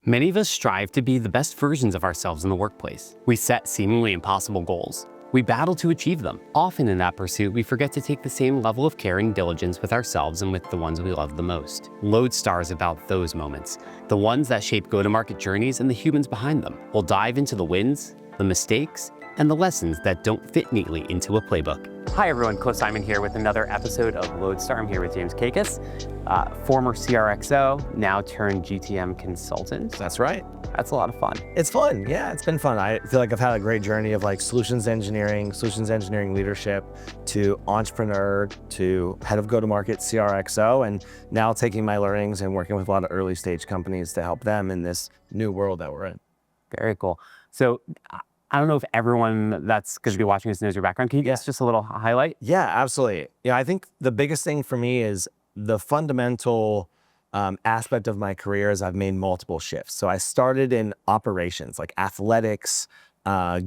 Many of us strive to be the best versions of ourselves in the workplace. We set seemingly impossible goals. We battle to achieve them. Often in that pursuit, we forget to take the same level of care and diligence with ourselves and with the ones we love the most. LodeStar is about those moments, the ones that shape go-to-market journeys and the humans behind them. We'll dive into the wins, the mistakes, and the lessons that don't fit neatly into a playbook. Hi everyone, Cliff Simon here with another episode of LodeStar. I'm here with James Kaikis, former CRXO, now turned GTM consultant. That's right. That's a lot of fun. It's fun. Yeah, it's been fun. I feel like I've had a great journey of like solutions engineering leadership, to entrepreneur, to head of go-to-market CRXO, and now taking my learnings and working with a lot of early stage companies to help them in this new world that we're in. Very cool. So I don't know if everyone that's going to be watching this knows your background. Can you give us just a little highlight? Yeah, absolutely. Yeah, I think the biggest thing for me is the fundamental aspect of my career is I've made multiple shifts. So I started in operations, like athletics,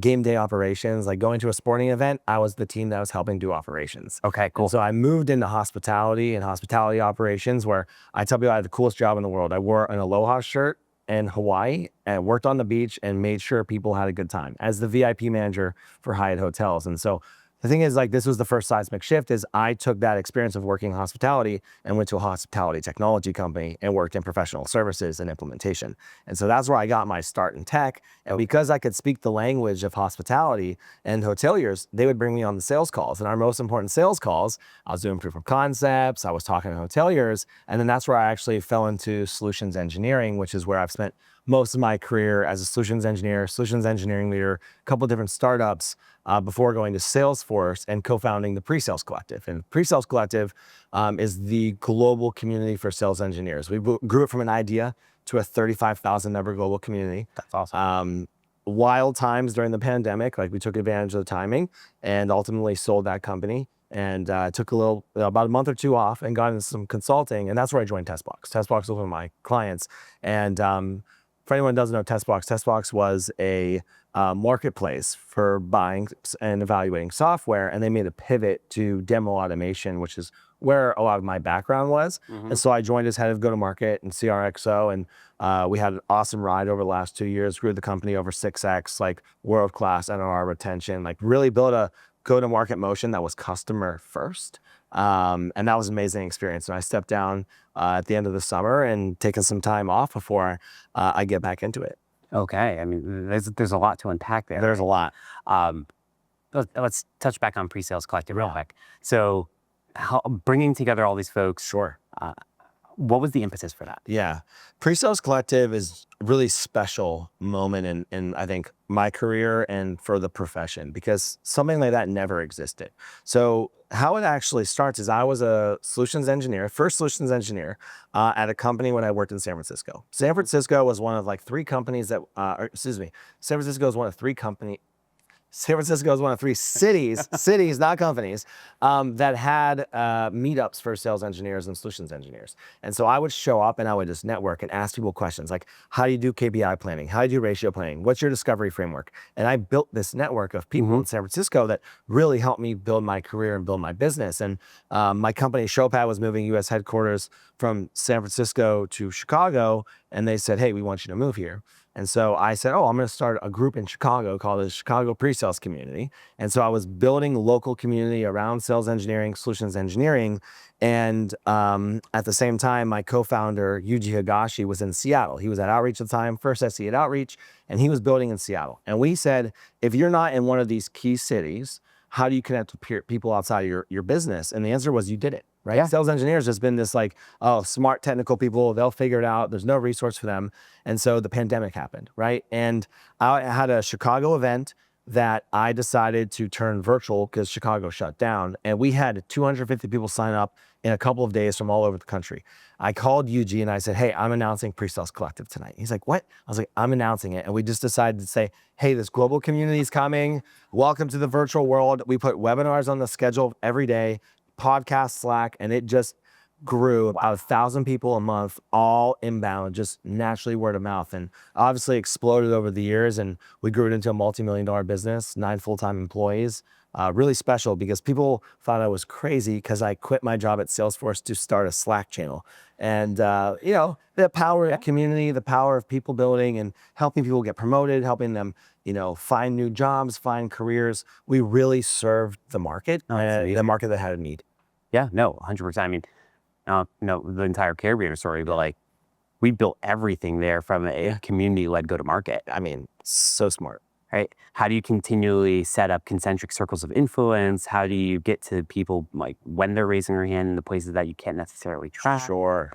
game day operations, like going to a sporting event. I was the team that was helping do operations. Okay, cool. And so I moved into hospitality and hospitality operations, where I tell people I had the coolest job in the world. I wore an Aloha shirt in Hawaii and worked on the beach and made sure people had a good time as the VIP manager for Hyatt hotels. And so the thing is, like, this was the first seismic shift. Is I took that experience of working in hospitality and went to a hospitality technology company and worked in professional services and implementation. And so that's where I got my start in tech. And because I could speak the language of hospitality and hoteliers, they would bring me on the sales calls. And our most important sales calls, I was doing proof of concepts, I was talking to hoteliers, and then that's where I actually fell into solutions engineering, which is where I've spent most of my career as a solutions engineer, solutions engineering leader, a couple different startups, before going to Salesforce and co-founding the Pre-Sales Collective. And Pre-Sales Collective is the global community for sales engineers. We grew it from an idea to a 35,000 member global community. That's awesome. Wild times during the pandemic, like we took advantage of the timing and ultimately sold that company. And took about a month or two off and got into some consulting. And that's where I joined TestBox. TestBox was one of my clients. And for anyone who doesn't know TestBox was a marketplace for buying and evaluating software, and they made a pivot to demo automation, which is where a lot of my background was. And so I joined as head of go-to-market and CRXO, and we had an awesome ride over the last 2 years, grew the company over 6x, like world-class NRR retention, like really built a go-to-market motion that was customer first. And that was an amazing experience. And I stepped down at the end of the summer and taken some time off before I get back into it. Okay, I mean, there's a lot to unpack there. There's a lot. Let's touch back on Pre-Sales Collective real quick. So bringing together all these folks, Sure. What was the impetus for that? Yeah. Pre-Sales Collective is a really special moment in I think my career and for the profession, because something like that never existed. So how it actually starts is I was a solutions engineer, first solutions engineer at a company when I worked in San Francisco. San Francisco was one of like three companies that, San Francisco is one of three companies. San Francisco is one of three cities, not companies, that had meetups for sales engineers and solutions engineers. And so I would show up and I would just network and ask people questions like, how do you do KPI planning? How do you do ratio planning? What's your discovery framework? And I built this network of people in San Francisco that really helped me build my career and build my business. And my company, Showpad, was moving US headquarters from San Francisco to Chicago. And they said, hey, we want you to move here. And so I said, I'm going to start a group in Chicago called the Chicago Pre-Sales Community. And so I was building local community around sales engineering, solutions engineering. And at the same time, my co-founder, Yuji Higashi, was in Seattle. He was at Outreach at the time, first SE at Outreach, and he was building in Seattle. And we said, if you're not in one of these key cities, how do you connect with people outside of your business? And the answer was, you did it. Right? Yeah. Sales engineers has been this like, smart technical people, they'll figure it out. There's no resource for them. And so the pandemic happened, right? And I had a Chicago event that I decided to turn virtual because Chicago shut down. And we had 250 people sign up in a couple of days from all over the country. I called Yuji and I said, hey, I'm announcing Pre-Sales Collective tonight. He's like, what? I was like, I'm announcing it. And we just decided to say, hey, this global community is coming. Welcome to the virtual world. We put webinars on the schedule every day, podcast, Slack, and it just grew about 1,000 people a month, all inbound, just naturally word of mouth, and obviously exploded over the years. And we grew it into a multi-million-dollar business, 9 full-time employees, really special because people thought I was crazy because I quit my job at Salesforce to start a Slack channel. And, the power of community, the power of people building and helping people get promoted, helping them, find new jobs, find careers. We really served the market, the market that had a need. Yeah, no, 100%. I mean, the entire carrier story, but like we built everything there from a community-led go-to-market. I mean, so smart. Right? How do you continually set up concentric circles of influence? How do you get to people like when they're raising their hand in the places that you can't necessarily track? Sure.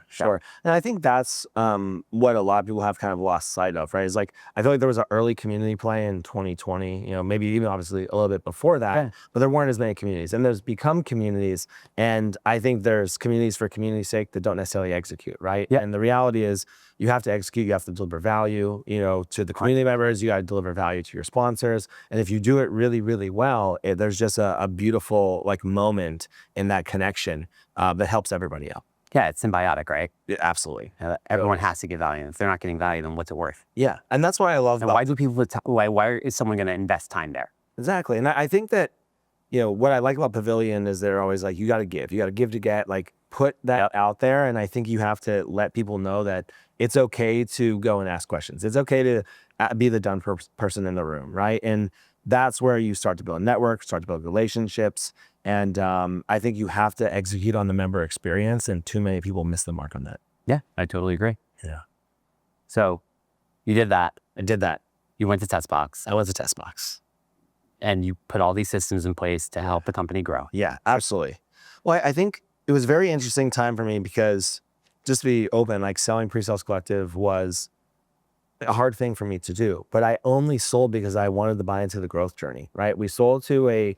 And I think that's what a lot of people have kind of lost sight of, right? Is like, I feel like there was an early community play in 2020, maybe even obviously a little bit before that, but there weren't as many communities. And there's become communities. And I think there's communities for community's sake that don't necessarily execute, right? And the reality is you have to execute, you have to deliver value, to the community members, you got to deliver value to your sponsors. And if you do it really, really well, there's just a beautiful like moment in that connection that helps everybody out. Yeah, it's symbiotic, right? Yeah, absolutely. Everyone has to get value. If they're not getting value, then what's it worth? Yeah, and that's what I love. And why do people? Why is someone going to invest time there? Exactly, and I think that what I like about Pavilion is they're always like, you got to give to get. Like, put that out there, and I think you have to let people know that it's okay to go and ask questions. It's okay to be the done person in the room, right? And that's where you start to build a network, start to build relationships. And I think you have to execute on the member experience, and too many people miss the mark on that. Yeah, I totally agree. Yeah. So you did that. I did that. You went to TestBox. I was a TestBox. And you put all these systems in place to help the company grow. Yeah, absolutely. Well, I think it was a very interesting time for me because, just to be open, like selling Pre-Sales Collective was a hard thing for me to do, but I only sold because I wanted to buy into the growth journey, right? We sold to a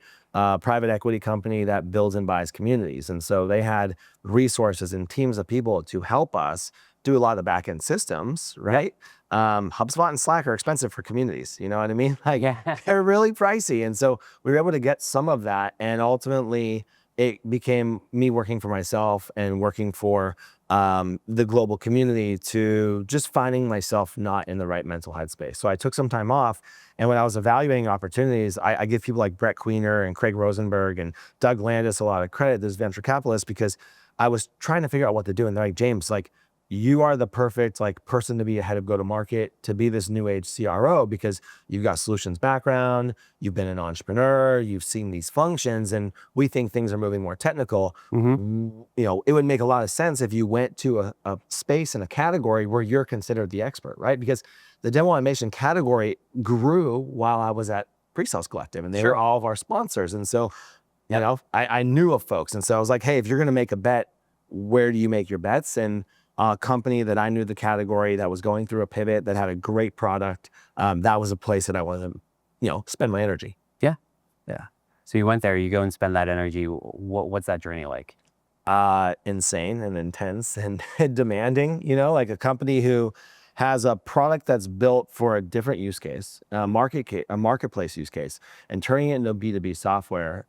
private equity company that builds and buys communities. And so they had resources and teams of people to help us do a lot of the back-end systems, right? HubSpot and Slack are expensive for communities. You know what I mean? Like, they're really pricey. And so we were able to get some of that. And ultimately it became me working for myself and working for the global community to just finding myself not in the right mental headspace. So I took some time off. And when I was evaluating opportunities, I give people like Brett Queener and Craig Rosenberg and Doug Landis a lot of credit, those venture capitalists, because I was trying to figure out what to do. And they're like, James, like, you are the perfect like person to be a head of go-to-market, to be this new age CRO, because you've got solutions background, you've been an entrepreneur, you've seen these functions, and we think things are moving more technical. It would make a lot of sense if you went to a space and a category where you're considered the expert, right? Because the demo automation category grew while I was at Pre-Sales Collective, and they were all of our sponsors. And so, I knew of folks. And so I was like, hey, if you're going to make a bet, where do you make your bets? And a company that I knew the category, that was going through a pivot, that had a great product, that was a place that I wanted to, spend my energy. Yeah. Yeah. So you went there, you go and spend that energy. What's that journey like? Insane and intense and demanding, like a company who has a product that's built for a different use case, a marketplace use case, and turning it into B2B software.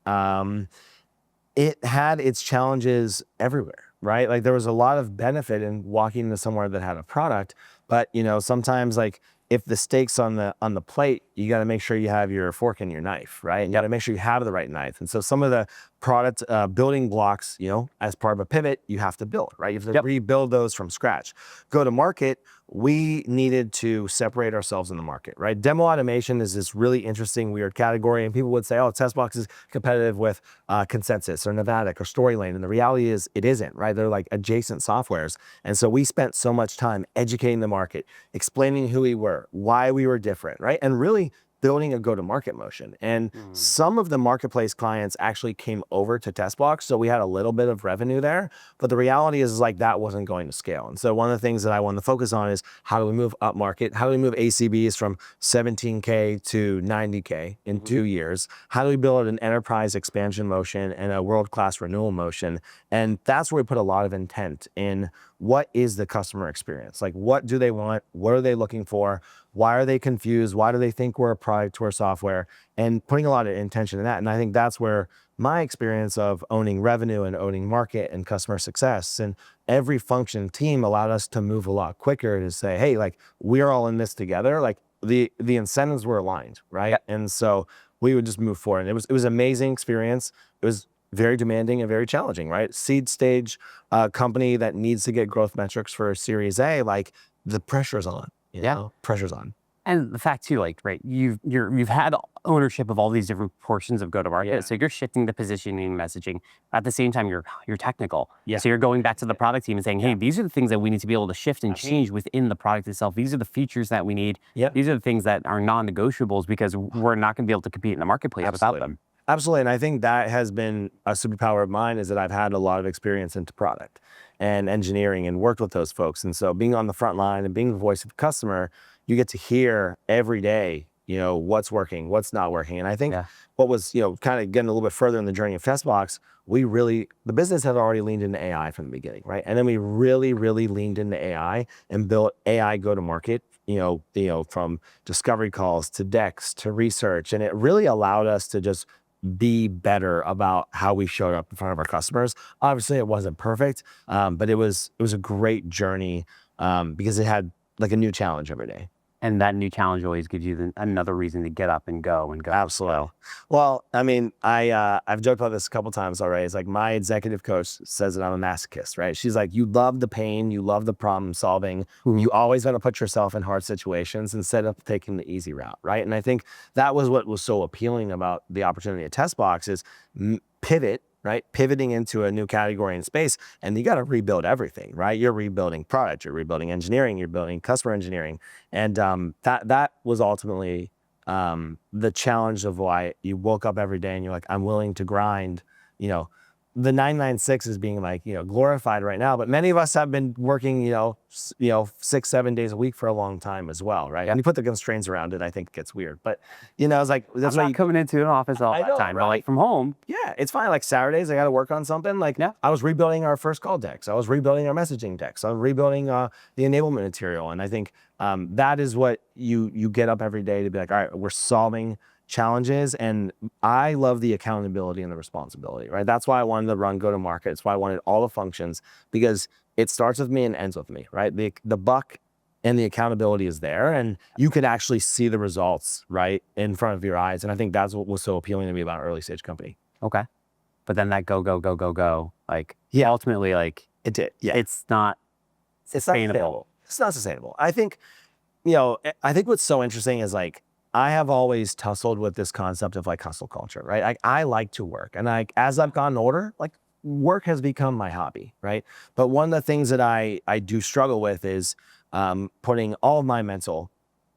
It had its challenges everywhere, right? Like, there was a lot of benefit in walking into somewhere that had a product, but sometimes, like, if the steak's on the plate, you got to make sure you have your fork and your knife, right? And you got to make sure you have the right knife. And so some of the product building blocks, as part of a pivot, you have to build, right? You have to rebuild those from scratch. Go to market, we needed to separate ourselves in the market, right? Demo automation is this really interesting, weird category, and people would say, oh, TestBox is competitive with Consensus or Novatic or Storylane. And the reality is it isn't, right? They're like adjacent softwares. And so we spent so much time educating the market, explaining who we were, why we were different, right? And really building a go-to-market motion. And some of the marketplace clients actually came over to TestBox, so we had a little bit of revenue there. But the reality is like that wasn't going to scale. And so one of the things that I wanted to focus on is, how do we move up market? How do we move ACBs from 17K to 90K in 2 years? How do we build an enterprise expansion motion and a world-class renewal motion? And that's where we put a lot of intent in. What is the customer experience? Like, what do they want? What are they looking for? Why are they confused? Why do they think we're a product to our software? And putting a lot of intention in that. And I think that's where my experience of owning revenue and owning market and customer success and every function team allowed us to move a lot quicker to say, hey, like, we're all in this together. Like, the incentives were aligned, right? And so we would just move forward. And it was an amazing experience. It was very demanding and very challenging, right? Seed stage company that needs to get growth metrics for Series A, like the pressure's on, you know, pressure's on. And the fact too, like, right, you've had ownership of all these different portions of go-to-market. So you're shifting the positioning and messaging. At the same time, you're technical. So you're going back to the product team and saying, hey, these are the things that we need to be able to shift and change within the product itself. These are the features that we need. These are the things that are non-negotiables because we're not going to be able to compete in the marketplace without them. Absolutely. And I think that has been a superpower of mine, is that I've had a lot of experience into product and engineering and worked with those folks. And so being on the front line and being the voice of the customer, you get to hear every day, you know, what's working, what's not working. And I think what was, you know, kind of getting a little bit further in the journey of Testbox, the business had already leaned into AI from the beginning, right? And then we really, really leaned into AI and built AI go-to-market, you know, from discovery calls to decks to research. And it really allowed us to just be better about how we showed up in front of our customers. Obviously it wasn't perfect, but it was a great journey because it had like a new challenge every day. And that new challenge always gives you another reason to get up and go and go. Absolutely. Well, I mean, I've joked about this a couple times already. It's like my executive coach says that I'm a masochist, right? She's like, you love the pain, you love the problem solving. You always want to put yourself in hard situations instead of taking the easy route, right? And I think that was what was so appealing about the opportunity at Testbox is pivot, right? Pivoting into a new category in space, and you got to rebuild everything, right? You're rebuilding product, you're rebuilding engineering, you're building customer engineering. And that was ultimately the challenge of why you woke up every day and you're like, I'm willing to grind, you know. The 996 is being like, you know, glorified right now, but many of us have been working, you know, 6-7 days a week for a long time as well, right? And you put the constraints around it, I think it gets weird. But you know, it's like that's I'm not coming into an office all the time, but like from home. Yeah, it's fine. Like Saturdays, I got to work on something. Like I was rebuilding our first call decks. I was rebuilding our messaging decks. I was rebuilding the enablement material. And I think that is what you get up every day to be like, all right, we're solving challenges. And I love the accountability and the responsibility, right? That's why I wanted to run go-to-market. It's why I wanted all the functions, because it starts with me and ends with me, right? The buck and the accountability is there, and you could actually see the results right in front of your eyes. And I think that's what was so appealing to me about an early stage company. Okay. But then that go, like ultimately, like it did. Yeah. It's not sustainable. It's not sustainable. I think, you know, I think what's so interesting is like, I have always tussled with this concept of like hustle culture, right? I like to work, and as I've gotten older, like work has become my hobby, right? But one of the things that I do struggle with is putting all of my mental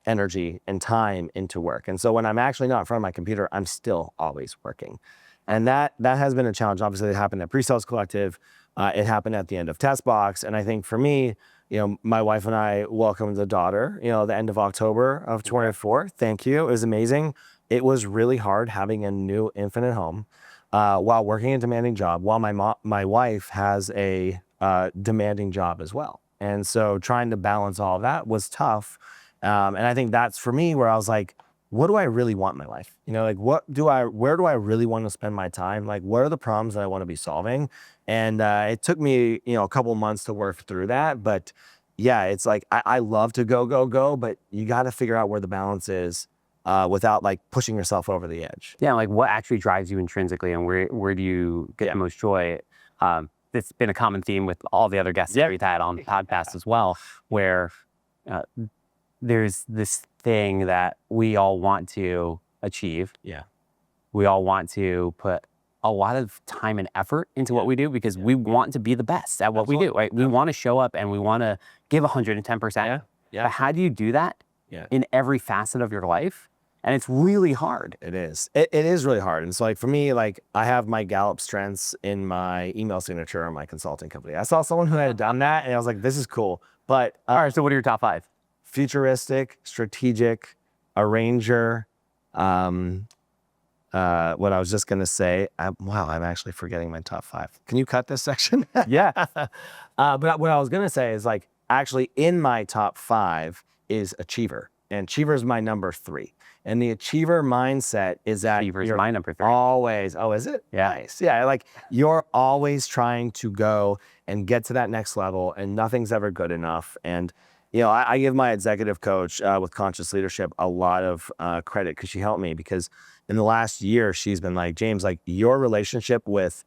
energy and time into work. And so when I'm actually not in front of my computer, I'm still always working. And that has been a challenge. Obviously, it happened at Pre-Sales Collective. It happened at the end of Testbox. And I think for me, you know, my wife and I welcomed a daughter, you know, the end of October of 24. Thank you. It was amazing. It was really hard having a new infant at home while working a demanding job, while my wife has a demanding job as well. And so trying to balance all of that was tough. And I think that's for me where I was like, what do I really want in my life? You know, like where do I really want to spend my time? Like, what are the problems that I want to be solving? And it took me, you know, a couple months to work through that. But yeah, it's like, I love to go, but you got to figure out where the balance is without like pushing yourself over the edge. Yeah. Like what actually drives you intrinsically, and where do you get the most joy? It's been a common theme with all the other guests that we've had on the podcast as well, where there's this thing that we all want to achieve. Yeah. We all want to put a lot of time and effort into what we do because we want to be the best at what we do, right? We want to show up and we want to give 110%. Yeah. But how do you do that in every facet of your life? And it's really hard. It is. It is really hard. And so like for me, like I have my Gallup strengths in my email signature on my consulting company. I saw someone who had done that and I was like, this is cool. But all right, so what are your top 5? Futuristic, strategic, arranger. What I was just gonna say, wow, I'm actually forgetting my top 5. Can you cut this section? Yeah. But what I was gonna say is like, actually in my top 5 is achiever. And achiever is my number 3. And the achiever mindset is that Achiever's my number 3. Always, oh, is it? Yeah. Nice. Yeah, like you're always trying to go and get to that next level and nothing's ever good enough. And I give my executive coach with Conscious Leadership a lot of credit because she helped me, because in the last year, she's been like, James, like your relationship with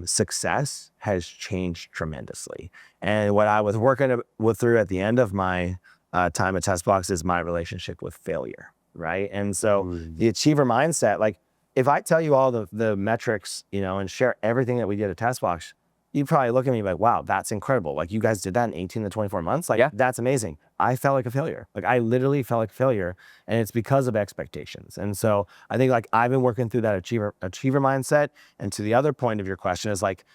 success has changed tremendously. And what I was working through at the end of my time at TestBox is my relationship with failure, right? And so the achiever mindset, like if I tell you all the metrics, and share everything that we did at TestBox, you'd probably look at me like, wow, that's incredible. Like you guys did that in 18 to 24 months. Like that's amazing. I felt like a failure. Like I literally felt like a failure, and it's because of expectations. And so I think like I've been working through that achiever mindset. And to the other point of your question is like,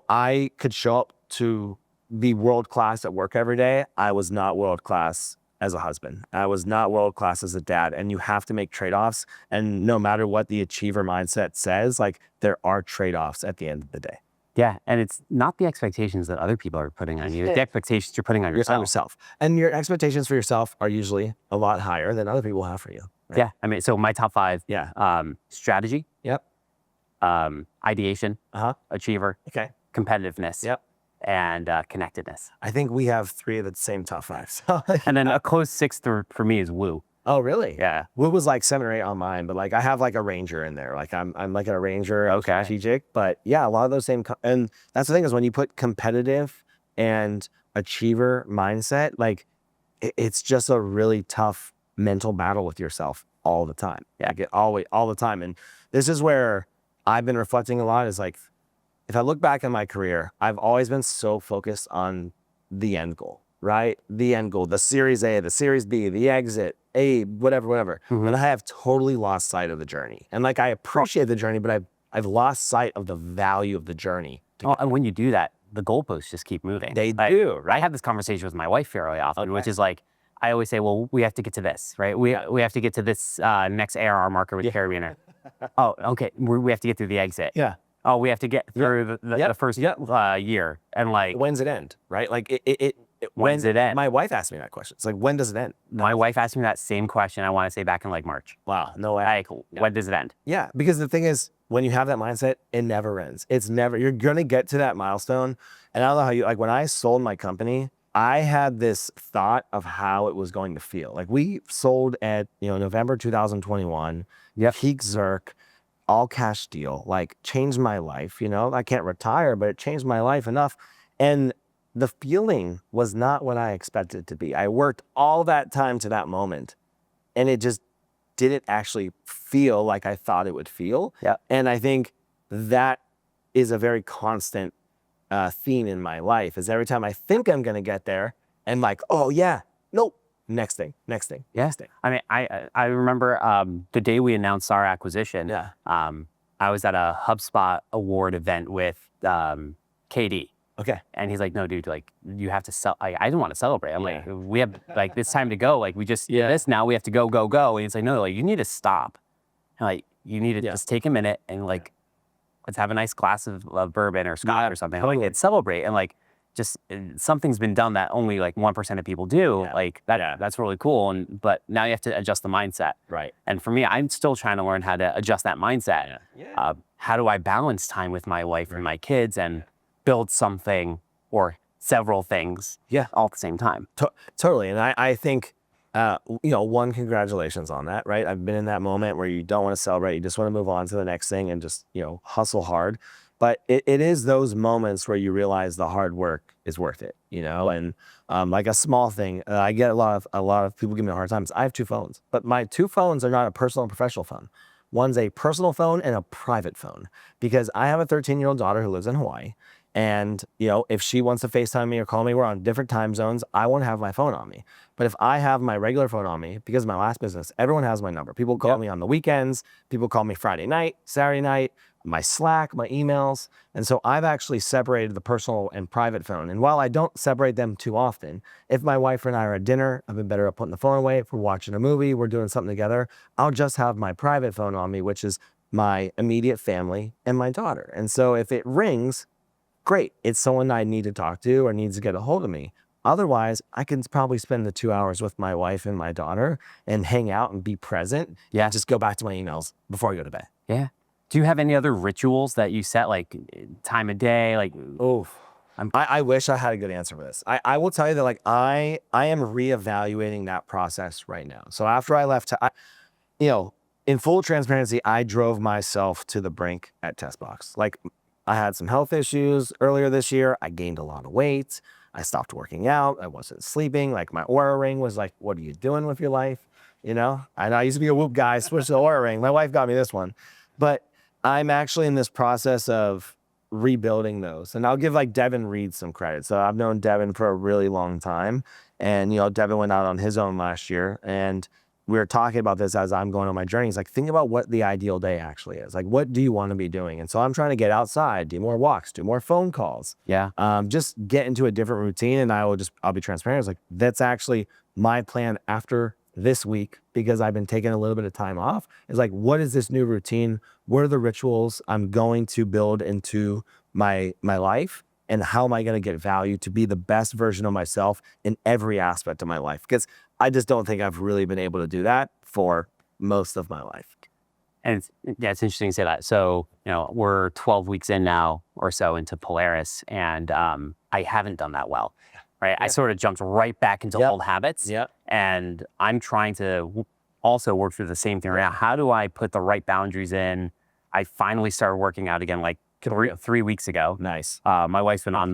I could show up to be world-class at work every day. I was not world-class as a husband. I was not world-class as a dad. And you have to make trade-offs. And no matter what the achiever mindset says, like there are trade-offs at the end of the day. Yeah, and it's not the expectations that other people are putting on you. It's the expectations you're putting on yourself. And your expectations for yourself are usually a lot higher than other people have for you. Right? Yeah, I mean, so my top 5, strategy, Yep. Ideation, achiever, Okay. competitiveness, Yep. and connectedness. I think we have 3 of the same top 5. So. And then a close 6th for me is woo. Oh, really? Yeah. Woo was like 7 or 8 on mine, but like I have like a ranger in there. Like I'm like a ranger, strategic, but yeah, a lot of those same, and that's the thing is when you put competitive and achiever mindset, like it's just a really tough mental battle with yourself all the time. Yeah. Like all the time. And this is where I've been reflecting a lot is like, if I look back in my career, I've always been so focused on the end goal, right? The end goal, the series A, the series B, the exit, whatever. And I have totally lost sight of the journey. And like, I appreciate the journey, but I've lost sight of the value of the journey. And when you do that, the goalposts just keep moving. They do, right? I have this conversation with my wife fairly often, which is like, I always say, well, we have to get to this, right? We have to get to this next ARR marker with Caribbean. Oh, okay. We have to get through the exit. Yeah. Oh, we have to get through the first year. And like, when's it end, right? Like when's it end? My wife asked me that question. It's like, when does it end? My wife asked me that same question, I want to say back in like March. Wow, no way. Like, when does it end? Yeah, because the thing is, when you have that mindset, it never ends. You're going to get to that milestone. And I don't know how like when I sold my company, I had this thought of how it was going to feel. Like we sold at, November 2021, peak Zerk, all cash deal, like changed my life. I can't retire, but it changed my life enough. And the feeling was not what I expected it to be. I worked all that time to that moment, and it just didn't actually feel like I thought it would feel. Yeah. And I think that is a very constant theme in my life, is every time I think I'm going to get there and like, oh yeah, nope, next thing. I mean, I remember the day we announced our acquisition, I was at a HubSpot award event with KD. Okay. And he's like, no, dude, like you have to sell. I didn't want to celebrate. I'm like, we have like, it's time to go. Like we just did this, now we have to go. And he's like, no, like you need to stop. And like, you need to just take a minute and like, let's have a nice glass of bourbon or scotch or something. Like, and celebrate. And like, just something's been done that only like 1% of people do. Like that's really cool. But now you have to adjust the mindset. Right. And for me, I'm still trying to learn how to adjust that mindset. How do I balance time with my wife and my kids and build something or several things all at the same time? Totally. And I think, one, congratulations on that, right? I've been in that moment where you don't want to celebrate. You just want to move on to the next thing and just, hustle hard. But it is those moments where you realize the hard work is worth it, and like a small thing, I get a lot of people give me a hard time. I have 2 phones, but my 2 phones are not a personal and professional phone. One's a personal phone and a private phone, because I have a 13-year-old daughter who lives in Hawaii. And, if she wants to FaceTime me or call me, we're on different time zones, I won't have my phone on me. But if I have my regular phone on me, because of my last business, everyone has my number. People call me on the weekends. People call me Friday night, Saturday night, my Slack, my emails. And so I've actually separated the personal and private phone. And while I don't separate them too often, if my wife and I are at dinner, I've been better at putting the phone away. If we're watching a movie, we're doing something together, I'll just have my private phone on me, which is my immediate family and my daughter. And so if it rings, great, it's someone I need to talk to or needs to get a hold of me. Otherwise, I can probably spend the 2 hours with my wife and my daughter and hang out and be present. Just go back to my emails before I go to bed. Do you have any other rituals that you set, like time of day? Like, I wish I had a good answer for this. I will tell you that like I am reevaluating that process right now. So after I left, in full transparency, I drove myself to the brink at TestBox. Like I had some health issues earlier this year. I gained a lot of weight. I stopped working out. I wasn't sleeping. Like my Oura ring was like, what are you doing with your life? And I used to be a Whoop guy, switched to the Oura ring. My wife got me this one. But I'm actually in this process of rebuilding those. And I'll give like Devin Reed some credit. So I've known Devin for a really long time. And, Devin went out on his own last year. And we were talking about this as I'm going on my journey. He's like, think about what the ideal day actually is. Like, what do you want to be doing? And so I'm trying to get outside, do more walks, do more phone calls. Yeah. Just get into a different routine. And I'll be transparent. It's like, that's actually my plan after this week, because I've been taking a little bit of time off. Is like, what is this new routine? What are the rituals I'm going to build into my life? And how am I going to get value to be the best version of myself in every aspect of my life? Because I just don't think I've really been able to do that for most of my life. And it's interesting to say that. So, we're 12 weeks in now or so into Polaris, and I haven't done that well, right? Yeah. I sort of jumped right back into old habits. Yeah. And I'm trying to also work through the same thing right now. How do I put the right boundaries in? I finally started working out again like 3 weeks ago. Nice. My wife's been on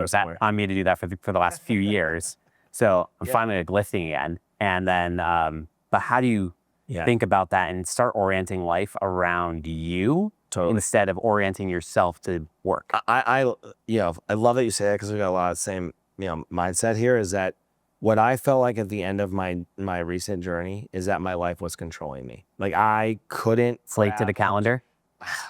me to do that for the last few years. So I'm finally like lifting again. And then, but how do you think about that and start orienting life around you instead of orienting yourself to work? I love that you say that, because we got a lot of the same, mindset here. Is that what I felt like at the end of my recent journey is that my life was controlling me. Like I couldn't slate to the calendar.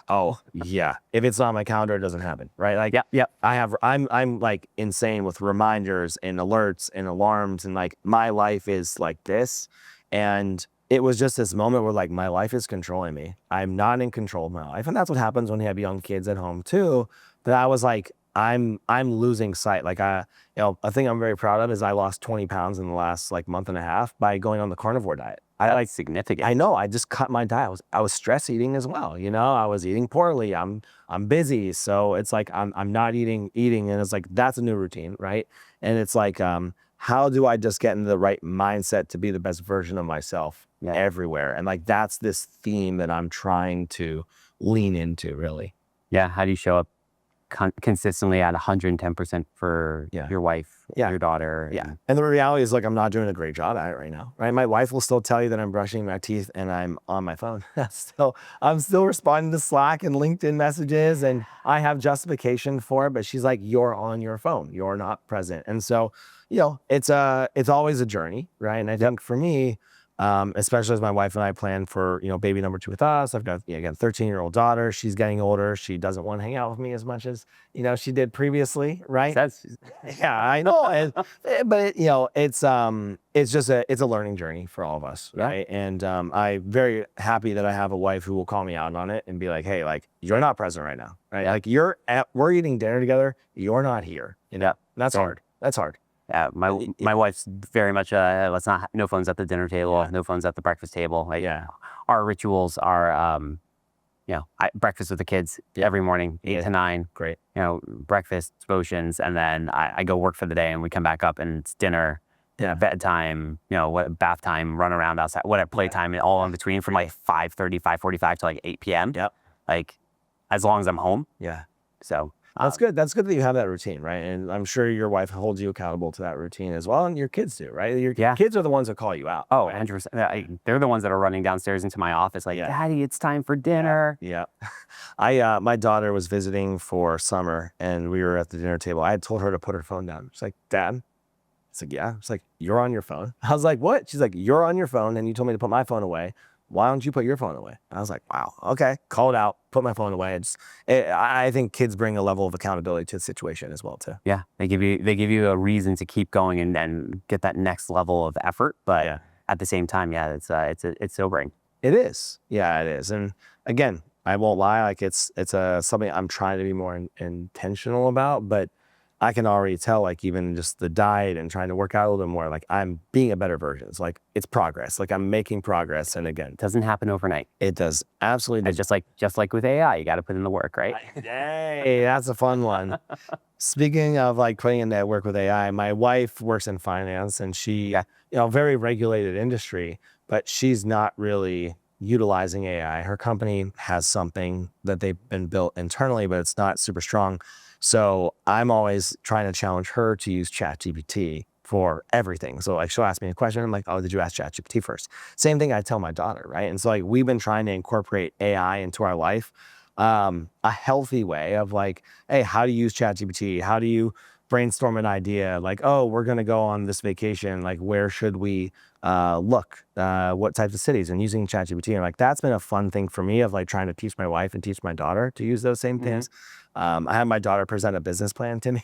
Oh yeah. If it's on my calendar, it doesn't happen. Right. Like, yep. I'm like insane with reminders and alerts and alarms, and like my life is like this. And it was just this moment where like my life is controlling me. I'm not in control of my life. And that's what happens when you have young kids at home too. But I was like, I'm losing sight. Like a thing I'm very proud of is I lost 20 pounds in the last like month and a half by going on the carnivore diet. That's significant. I know. I just cut my diet. I was stress eating as well. I was eating poorly. I'm busy, so it's like I'm not eating, and it's like that's a new routine, right? And it's like, how do I just get into the right mindset to be the best version of myself everywhere? And like that's this theme that I'm trying to lean into, really. Yeah. How do you show up consistently at 110% for your wife, your daughter? And the reality is, like, I'm not doing a great job at it right now, right? My wife will still tell you that I'm brushing my teeth and I'm on my phone. I'm still responding to Slack and LinkedIn messages, and I have justification for it, but she's like, you're on your phone, you're not present. And so, it's always a journey, right? And I think for me, especially as my wife and I plan for, baby number 2 with us. I've got, again, 13-year-old daughter. She's getting older. She doesn't want to hang out with me as much as, she did previously. Right. Yeah, I know. But it's just it's a learning journey for all of us. Right. And, I'm very happy that I have a wife who will call me out on it and be like, hey, like, you're not present right now. Right. Like we're eating dinner together. You're not here. That's hard. That's hard. Yeah, my wife's very much no phones at the dinner table, no phones at the breakfast table. Like, our rituals are, breakfast with the kids every morning, 8 to 9. Great. Breakfast, devotions, and then I go work for the day, and we come back up, and it's dinner, bedtime, bath time, run around outside, whatever, playtime, and all in between from like 5:30, 5:45 to like 8 p.m. Yep. Like, as long as I'm home. Yeah. So. That's good. That's good that you have that routine, right? And I'm sure your wife holds you accountable to that routine as well, and your kids do, right? Your kids are the ones that call you out. Oh, right? 100%. They're the ones that are running downstairs into my office like, Daddy, it's time for dinner. Yeah. My daughter was visiting for summer, and we were at the dinner table. I had told her to put her phone down. She's like, Dad? It's like, yeah. It's like, you're on your phone. I was like, what? She's like, you're on your phone, and you told me to put my phone away. Why don't you put your phone away? I was like, wow, okay. Call it out, put my phone away. I think kids bring a level of accountability to the situation as well too. Yeah, they give you a reason to keep going and get that next level of effort. But at the same time, it's sobering. It is. Yeah, it is. And again, I won't lie, like it's something I'm trying to be more intentional about, but I can already tell, like even just the diet and trying to work out a little bit more, like I'm being a better version. It's like, it's progress. Like I'm making progress. And again, It doesn't happen overnight. it does absolutely. And just like with AI, you got to put in the work, right? Hey, that's a fun one. Speaking of like putting in that work with AI, my wife works in finance and she, very regulated industry, but she's not really utilizing AI. Her company has something that they've been built internally, but it's not super strong. So I'm always trying to challenge her to use ChatGPT for everything. So like she'll ask me a question. I'm like, oh, did you ask ChatGPT first? Same thing I tell my daughter, right? And so like we've been trying to incorporate AI into our life, a healthy way of like, hey, how do you use ChatGPT? How do you brainstorm an idea? Like, oh, we're going to go on this vacation. Like, where should we look? What types of cities? And using ChatGPT. And like, that's been a fun thing for me of like trying to teach my wife and teach my daughter to use those same things. I had my daughter present a business plan to me.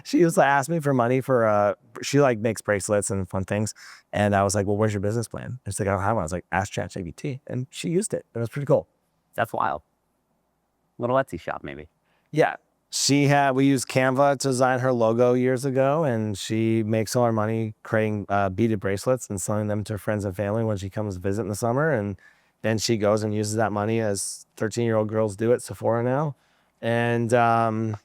She used to ask me for money for, she like makes bracelets and fun things. And I was like, well, where's your business plan? And she's like, I don't have one. I was like, ask ChatGPT. And she used it. It was pretty cool. That's wild. Little Etsy shop, maybe. Yeah. We used Canva to design her logo years ago, and she makes all her money creating beaded bracelets and selling them to her friends and family when she comes to visit in the summer. And then she goes and uses that money as 13-year-old girls do at Sephora now. And I'm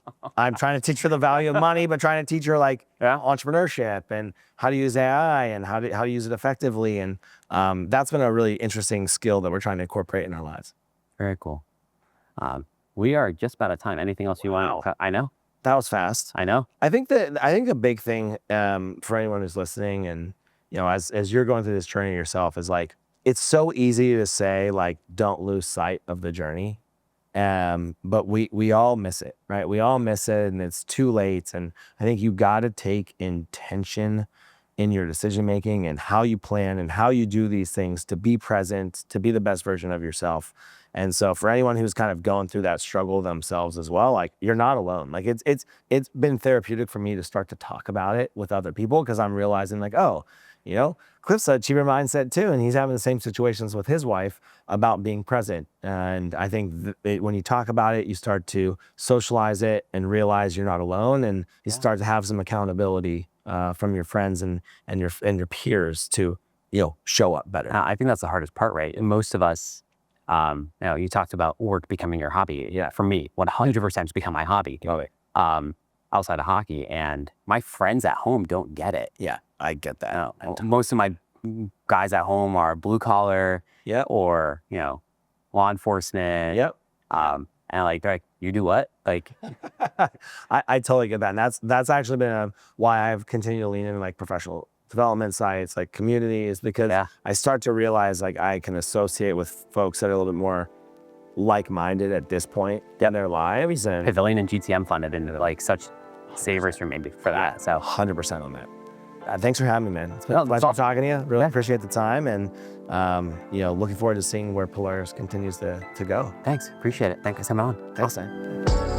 trying to teach her the value of money, but trying to teach her like entrepreneurship and how to use AI and how to use it effectively. And that's been a really interesting skill that we're trying to incorporate in our lives. Very cool. We are just about out of time. Anything else you want to? I know. That was fast. I know. I think a big thing for anyone who's listening and, as you're going through this journey yourself is like, it's so easy to say like, don't lose sight of the journey. But we all miss it, right? We all miss it and it's too late. And I think you got to take intention in your decision-making and how you plan and how you do these things to be present, to be the best version of yourself. And so for anyone who's kind of going through that struggle themselves as well, like you're not alone. Like it's been therapeutic for me to start to talk about it with other people because I'm realizing like, oh, Cliff's a cheaper mindset too, and he's having the same situations with his wife about being present. And I think when you talk about it, you start to socialize it and realize you're not alone, and you start to have some accountability from your friends and your peers to show up better. I think that's the hardest part, right? And most of us, you talked about work becoming your hobby. Yeah, for me, 100% it's become my hobby. Outside of hockey, and my friends at home don't get it. Yeah, I get that. Most of my guys at home are blue collar, or law enforcement. Yep. And like they're like, you do what? Like, I totally get that, and that's actually been why I've continued to lean into like professional development sites, like communities, because I start to realize like I can associate with folks that are a little bit more like-minded at this point in their lives. And Pavilion and GTM Fund have been like such savers for me for that. So 100% on that. Thanks for having me, man. It's been a pleasure talking to you. Really appreciate the time, and looking forward to seeing where Polaris continues to go. Thanks, appreciate it. Thanks for coming on. Thanks, man.